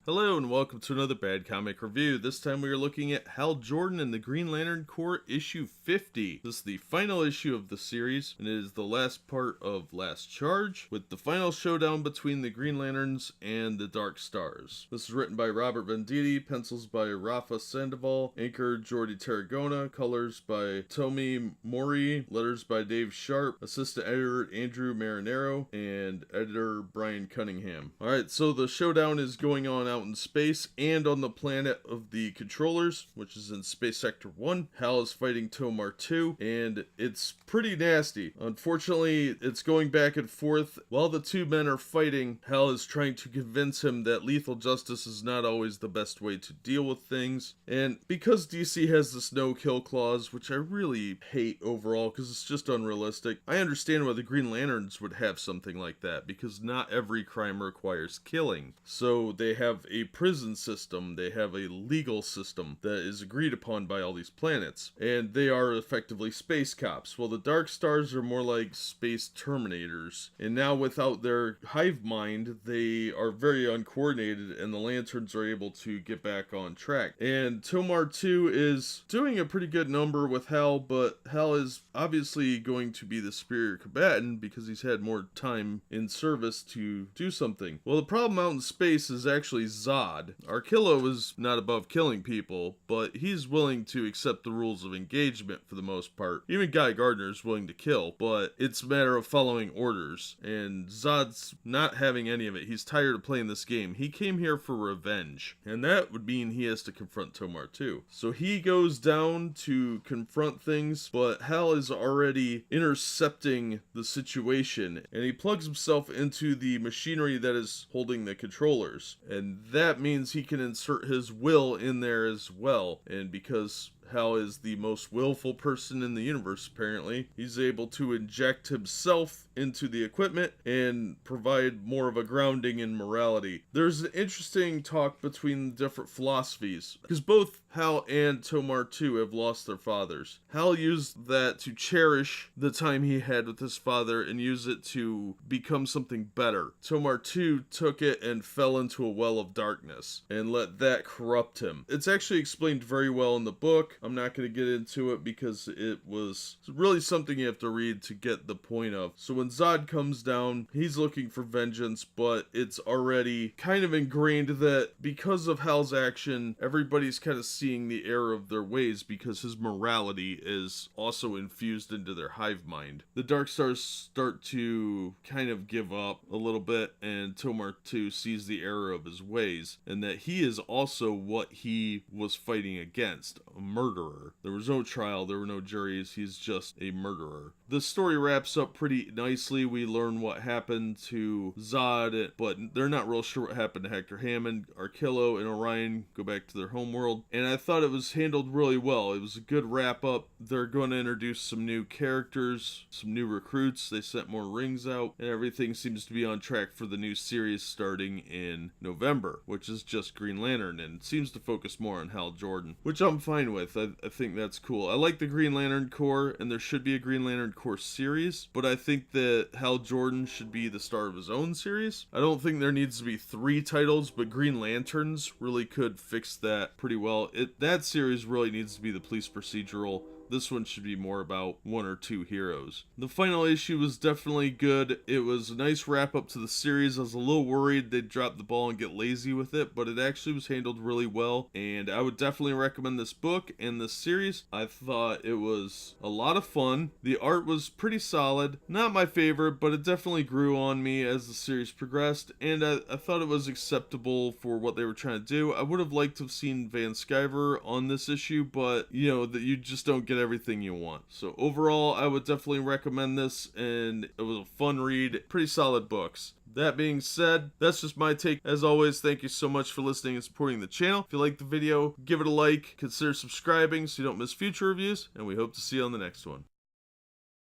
Hello and welcome to another Bad Comic Review. This time we are looking at Hal Jordan and the Green Lantern Corps issue 50. This is the final issue of the series, and it is the last part of Last Charge, with the final showdown between the Green Lanterns and the Darkstars. This is written by Robert Venditti, pencils by Rafa Sandoval, inker Jordi Tarragona, colors by Tomi Mori, letters by Dave Sharp, assistant editor Andrew Marinero, and editor Brian Cunningham. Alright, so the showdown is going on out in space and on the planet of the controllers, which is in Space Sector 1. Hal is fighting Tomar 2, and it's pretty nasty. Unfortunately, it's going back and forth. While the two men are fighting, Hal is trying to convince him that lethal justice is not always the best way to deal with things. And because DC has this no-kill clause, which I really hate overall because it's just unrealistic, I understand why the Green Lanterns would have something like that, because not every crime requires killing. So they have a prison system, they have a legal system that is agreed upon by all these planets, and they are effectively space cops. Well, the Darkstars are more like space Terminators, and now without their hive mind, they are very uncoordinated, and the Lanterns are able to get back on track. And Tomar 2 is doing a pretty good number with Hal, but Hal is obviously going to be the superior combatant because he's had more time in service to do something. Well, the problem out in space is actually Zod. Arkillo is not above killing people, but he's willing to accept the rules of engagement for the most part. Even Guy Gardner is willing to kill, but it's a matter of following orders, and Zod's not having any of it. He's tired of playing this game. He came here for revenge, and that would mean he has to confront Tomar too. So he goes down to confront things, but Hal is already intercepting the situation, and he plugs himself into the machinery that is holding the controllers, and that means he can insert his will in there as well. And because Hal is the most willful person in the universe, apparently, he's able to inject himself into the equipment and provide more of a grounding in morality. There's an interesting talk between different philosophies, because both Hal and Tomar 2 have lost their fathers. Hal used that to cherish the time he had with his father and use it to become something better. Tomar 2 took it and fell into a well of darkness and let that corrupt him. It's actually explained very well in the book. I'm not going to get into it because it was really something you have to read to get the point of. So when Zod comes down, he's looking for vengeance, but it's already kind of ingrained that because of Hal's action, everybody's kind of seeing the error of their ways because his morality is also infused into their hive mind. The Darkstars start to kind of give up a little bit, and Tomar 2 sees the error of his ways, and that he is also what he was fighting against, a murderer. There was no trial, there were no juries, he's just a murderer. The story wraps up pretty nicely. We learn what happened to Zod, but they're not real sure what happened to Hector Hammond. Arkillo and Orion go back to their homeworld, and I thought it was handled really well. It was a good wrap up. They're going to introduce some new characters, some new recruits. They sent more rings out, and everything seems to be on track for the new series starting in November, which is just Green Lantern, and seems to focus more on Hal Jordan, which I'm fine with. I think that's cool. I like the Green Lantern Corps, and there should be a Green Lantern Corps series, but I think that Hal Jordan should be the star of his own series. I don't think there needs to be 3 titles, but Green Lanterns really could fix that pretty well. That series really needs to be the police procedural. This one should be more about 1 or 2 heroes. The final issue was definitely good. It was a nice wrap up to the series. I was a little worried they'd drop the ball and get lazy with it, but it actually was handled really well, and I would definitely recommend this book and this series. I thought it was a lot of fun. The art was pretty solid. Not my favorite, but it definitely grew on me as the series progressed, and I thought it was acceptable for what they were trying to do. I would have liked to have seen Van Sciver on this issue, but you know that you just don't get everything you want. So overall, I would definitely recommend this, and it was a fun read. Pretty solid books. That being said, that's just my take. As always, thank you so much for listening and supporting the channel. If you like the video, give it a like, consider subscribing so you don't miss future reviews, and we hope to see you on the next one.